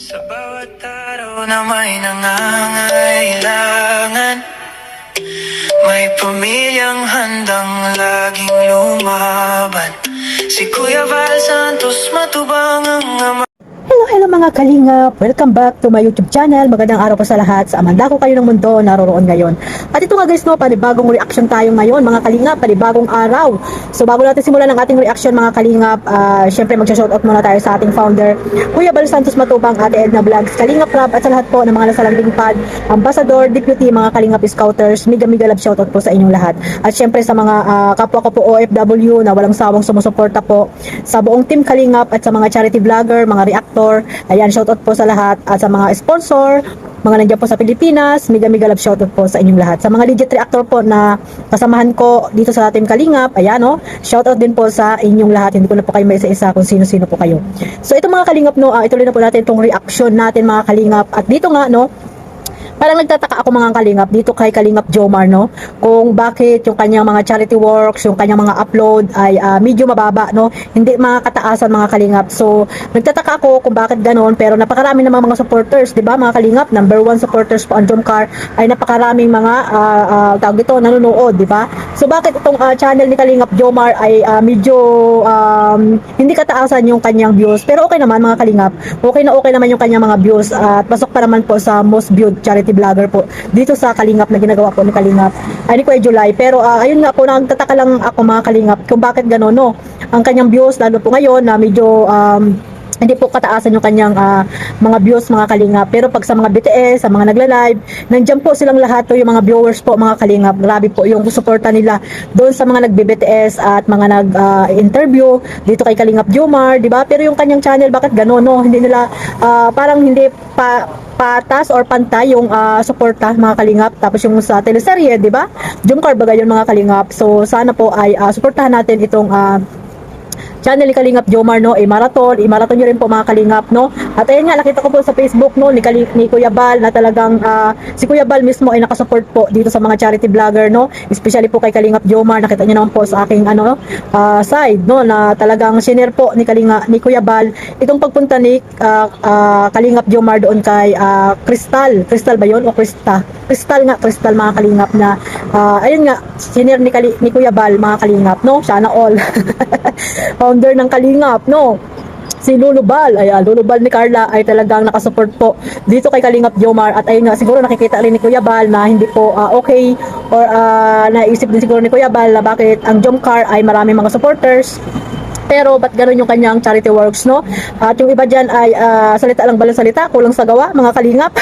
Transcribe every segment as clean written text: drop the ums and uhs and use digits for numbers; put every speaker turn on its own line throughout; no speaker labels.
Sa bawat araw na may nangangailangan, may pamilyang handang laging lumaban. Si Kuya Val Santos matubang ang ama.
Hello mga kalingap! Welcome back to my YouTube channel. Magandang araw po sa lahat. Sa amanda ko kayo ng mundo, naroroon ngayon. At ito nga guys, no, panibagong reaction tayo ngayon mga kalingap, panibagong araw. So bago natin simulan ang ating reaction mga kalingap, syempre magsha-shoutout muna tayo sa ating founder, Kuya Val Santos Matubang, Ate Edna Vlogs, Kalingap Rab, at sa lahat po ng mga nasa landing pad, Ambassador, Deputy, mga kalingap scouters, Miga love shoutout po sa inyong lahat. At syempre sa mga kapwa ko po OFW na walang sawang sumusuporta po sa buong team Kalingap at sa mga charity vlogger, mga reactor. Ayan, shoutout po sa lahat at sa mga sponsor, mga nandiyan po sa Pilipinas, Miga love shoutout po sa inyong lahat. Sa mga legit reactor po na kasamahan ko dito sa Team Kalingap, ayan no, shoutout din po sa inyong lahat. Hindi ko na po kayo may isa-isa kung sino-sino po kayo. So ito mga Kalingap no, ituloy na po natin itong reaction natin mga Kalingap. At dito nga no, parang nagtataka ako mga kalingap dito kay Kalingap Jomar no, kung bakit yung kanyang mga charity works, yung kanyang mga upload ay medyo mababa no, hindi mga kataasan mga kalingap. So nagtataka ako kung bakit ganoon, pero napakarami namang mga supporters, 'di ba mga kalingap? Number 1 supporters po ang Jomcar, ay napakaraming mga tawag dito nanonood, 'di ba? So bakit itong channel ni Kalingap Jomar ay medyo hindi kataasan yung kanyang views? Pero okay naman mga kalingap, okay naman yung kanyang mga views at pasok pa naman po sa most viewed charity vlogger po dito sa Kalingap na ginagawa po ni Kalingap ay ni Kuya July. Pero ayun nga po, nagtataka lang ako mga Kalingap kung bakit gano'n no, ang kanyang views lalo po ngayon na medyo hindi po kataasan yung kanyang mga views mga Kalingap. Pero pag sa mga BTS, sa mga nagla-live, nandiyan po silang lahat to, yung mga viewers po mga Kalingap. Grabe po yung suporta nila doon sa mga nagbe-BTS at mga nag-interview dito kay Kalingap Jomar, di ba? Pero yung kanyang channel, bakit gano'n no? Hindi nila parang hindi patas or pantay yung suporta mga Kalingap. Tapos yung sa teleserye, di ba? Jomcar baga yun mga Kalingap. So sana po ay suportahan natin itong channel ni Kalingap Jomar no, i-marathon nyo rin po mga Kalingap no. At ayun nga, nakita ko po sa Facebook no ni Kuya Bal na talagang si Kuya Bal mismo ay nakasupport po dito sa mga charity vlogger no, especially po kay Kalingap Jomar. Nakita niyo naman po sa aking side no, na talagang share po ni Kuya Bal itong pagpunta ni Kalingap Jomar doon kay Crystal ba yun o Crystal mga Kalingap na ayun nga, share ni Kuya Bal mga Kalingap no, sana all founder ng Kalingap no, si Lulu Bal, Lulu Bal ni Carla ay talagang nakasupport po dito kay Kalingap Jomar. At ayun nga, siguro nakikita rin ni Kuya Bal na hindi po okay, or naisip din siguro ni Kuya Bal na bakit ang Jomcar ay maraming mga supporters pero ba't gano'n yung kanyang charity works no. At yung iba dyan ay salita lang balang salita, kulang sa gawa mga Kalingap.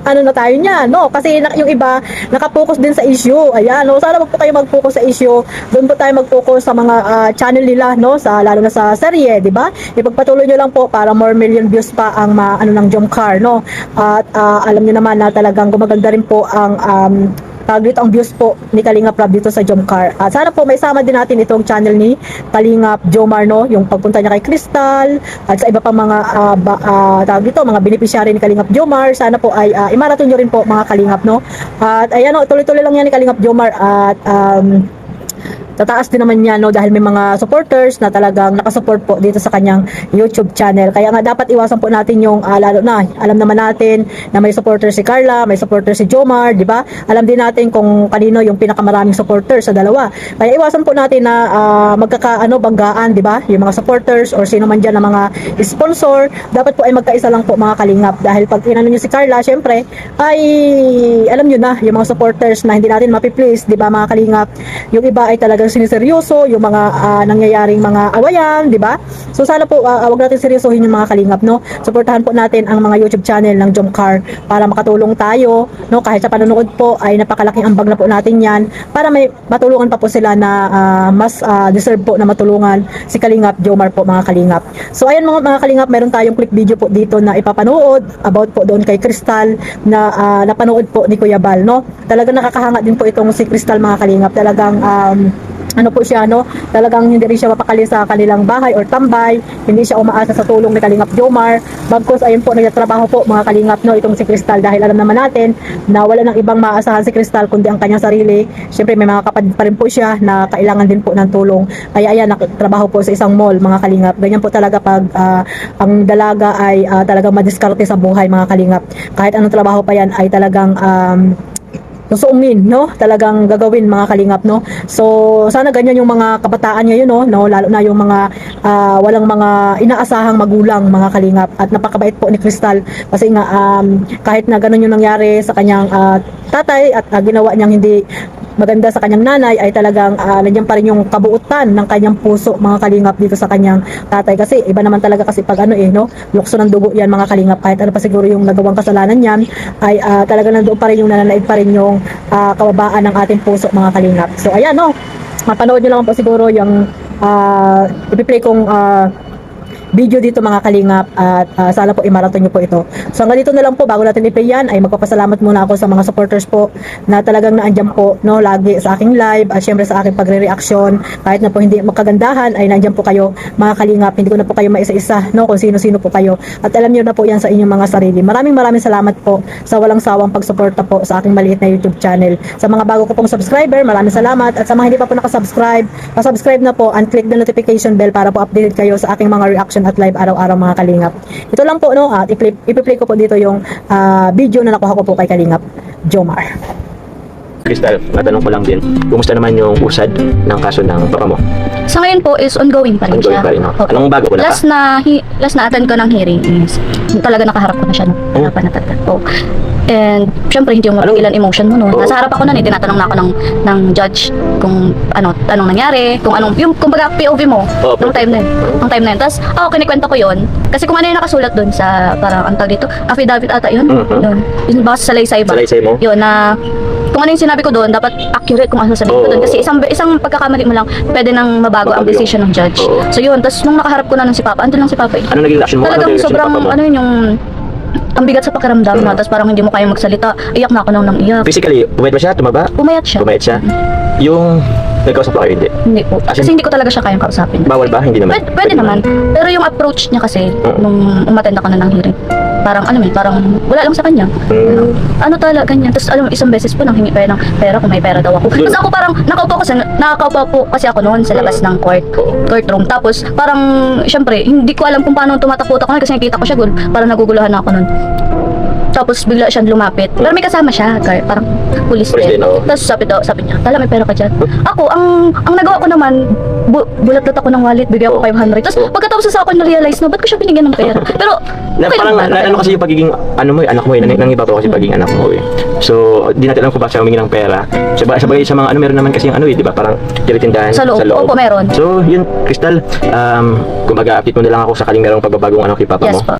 Ano na tayo niya no, kasi yung iba nakapokus din sa issue. Ayan no, sana wag po kayo mag-focus sa issue, doon po tayo mag-focus sa mga channel nila no, sa lalo na sa serye, di ba? Ipagpatuloy nyo lang po para more million views pa ang ng Jomcar no. At alam niyo naman na talagang gumaganda rin po ang dito ang views po ni Kalingap Rab dito sa Jomcar. At sana po may sama din natin itong channel ni Kalingap Jomar no, yung pagpunta niya kay Crystal at sa iba pang mga dito mga beneficiary ni Kalingap Jomar. Sana po ay i-marathon nyo rin po mga Kalingap no. At ayan no, tuloy-tuloy lang yan ni Kalingap Jomar. At tataas din naman niya no, dahil may mga supporters na talagang nakasupport po dito sa kanyang YouTube channel. Kaya nga dapat iwasan po natin yung lalo na alam naman natin na may supporter si Carla, may supporter si Jomar, di ba? Alam din natin kung kanino yung pinakamaraming supporter sa dalawa. Kaya iwasan po natin na banggaan, di ba? Yung mga supporters or sino man diyan na mga sponsor, dapat po ay magkaisa lang po mga Kalingap. Dahil pag inano niyo si Carla, syempre ay alam niyo na yung mga supporters na hindi natin mapi-please, di ba mga Kalingap? Yung iba ay talagang siniseryoso yung mga nangyayaring mga awayan, di ba? So sana po wag natin seryosohin yung mga Kalingap no. Suportahan po natin ang mga YouTube channel ng Jomcar para makatulong tayo no, kahit sa panonood po ay napakalaking ambag na po natin yan para may matulungan pa po sila na mas deserve po na matulungan si Kalingap Jomar po mga Kalingap. So ayan mga Kalingap, meron tayong clip video po dito na ipapanood about po doon kay Crystal na napanood po ni Kuya Bal no. Talagang nakakahanga din po itong si Crystal mga Kalingap. Talagang ano po siya, no, talagang hindi rin siya mapakali sa kanilang bahay or tambay, hindi siya umaasa sa tulong ni Kalingap Jomar. Bagkus ayun po, nagtatrabaho po mga Kalingap, no, itong si Crystal, dahil alam naman natin na wala nang ibang maasahan si Crystal kundi ang kanyang sarili. Siyempre may mga kapatid pa rin po siya na kailangan din po ng tulong, kaya ayan, nagtrabaho po sa isang mall mga Kalingap. Ganyan po talaga pag ang dalaga ay talagang madiskarte sa buhay mga Kalingap. Kahit anong trabaho pa yan ay talagang susuungin, no? Talagang gagawin mga Kalingap, no? So, sana ganyan yung mga kabataan ngayon, no? Lalo na yung mga walang mga inaasahang magulang mga Kalingap. At napakabait po ni Crystal kasi nga kahit na ganun yung nangyari sa kanyang tatay at ginawa niyang hindi maganda sa kanyang nanay, ay talagang nandiyan pa rin yung kabuutan ng kanyang puso mga Kalingap dito sa kanyang tatay. Kasi iba naman talaga kasi pag no, lukso ng dugo yan mga Kalingap. Kahit ano pa siguro yung nagawang kasalanan niyan, ay talaga nandoon pa rin yung nananaig pa rin yung kababaan ng ating puso mga Kalingap. So ayan, no, mapanood nyo lang po siguro yung ipiplay kong video dito mga Kalingap, at sana po i-marathon nyo po ito. So hanggang dito na lang po, bago natin i-play yan, ay magpapasalamat muna ako sa mga supporters po na talagang naandyan po, no, lagi sa aking live at syempre sa aking pagre-reaction. Kahit na po hindi magkagandahan, ay naandyan po kayo mga Kalingap. Hindi ko na po kayo maisa-isa, no, kung sino-sino po kayo, at alam nyo na po yan sa inyong mga sarili. Maraming salamat po sa walang sawang pagsuporta po sa aking maliit na YouTube channel. Sa mga bago ko pong subscriber, maraming salamat, at sa mga hindi pa po nakasubscribe, pasubscribe na po and click the notification bell para po updated kayo sa aking mga reaction at live araw-araw mga Kalingap. Ito lang po, no, at ipi-play ko po dito yung video na nakuha ko po kay Kalingap Jomar.
Crystal, matanong ko lang din, kumusta naman yung usad ng kaso ng papa mo?
Sa ngayon po is ongoing pa rin
Ongoing
siya.
pa rin, no?
Opo.
Anong bago? Wala
last na attend ko ng hearing is talaga nakaharap ko na siya no.
Oh.
Napanatagdag ko. And syempre hindi mo mapigilan emotion mo no.
Oh.
Nasa harap ako noon, tinatanong na ako ng judge kung anong nangyari, kung anong yung kumbaga POV mo
Oh,
nung time na yun. Nung time na yun. Tapos kinikwento ko yun kasi kung ano yung nakasulat doon sa parang ang tawag dito, affidavit ata yun.
Mhm.
Yun. Yun baka sa salaysay ba?
Salaysay mo?
Yun na kung ano yung sinabi ko doon, dapat accurate kung ano sasabihin ko doon. Kasi isang pagkakamali mo lang, pwede nang mabago ang
Mabago yung-
decision ng judge.
Oo.
So yun, tapos nung nakaharap ko na ng si Papa, andun lang si Papa eh.
Ano naging reaction mo?
Talagang
naging reaction
sobrang,
ng papa mo?
ano yun yung, ang bigat sa pakiramdam na, tapos parang hindi mo kaya magsalita. Iyak na ako nang iyak.
Physically, bumayat ba siya? Tumaba?
Pumayat siya.
Bumayat siya? Yung nagkausap pa kayo, hindi?
Hindi po.
As in-
Kasi hindi ko talaga siya kayang kausapin.
Bawal ba? Hindi naman?
Pwede naman. Pero yung approach niya kasi, nung umattend ako na ng hearing, parang parang wala lang sa kanya. Ano talaga, ganyan. Tapos alam mo, isang beses po nang hingi pa ng pera kung may pera daw ako. Tapos ako parang nakakaupo po kasi ako noon sa labas ng courtroom. Tapos parang, syempre, hindi ko alam kung paano tumatakot ako kasi nakita ko siya, parang naguguluhan na ako noon. Tapos bigla siyang lumapit. Pero may kasama siya, parang pulis
Pulis
din.
din, oo.
Tapos sabi niya, tala may pera ka dyan. Ako, ang nagawa ko naman, bulat-lat ako ng wallet, bigyan ko 500. Tapos pagkatapos sa ako na-realize na, ba't ko siya binigyan ng pera? Pero, okay
Parang,
lang ba?
ano kasi yung pagiging, anak mo nang iba pa kasi pagiging anak mo eh. So, di natin alam kung bakit siya humingi ng pera. Sabagay sa mga meron naman kasi yung di ba, parang tiritindahan
Sa loob. Opo, meron.
So, yun, Crystal, kumbaga, update mo na lang ako sakaling merong pagbabagong kay papa mo.
Yes po.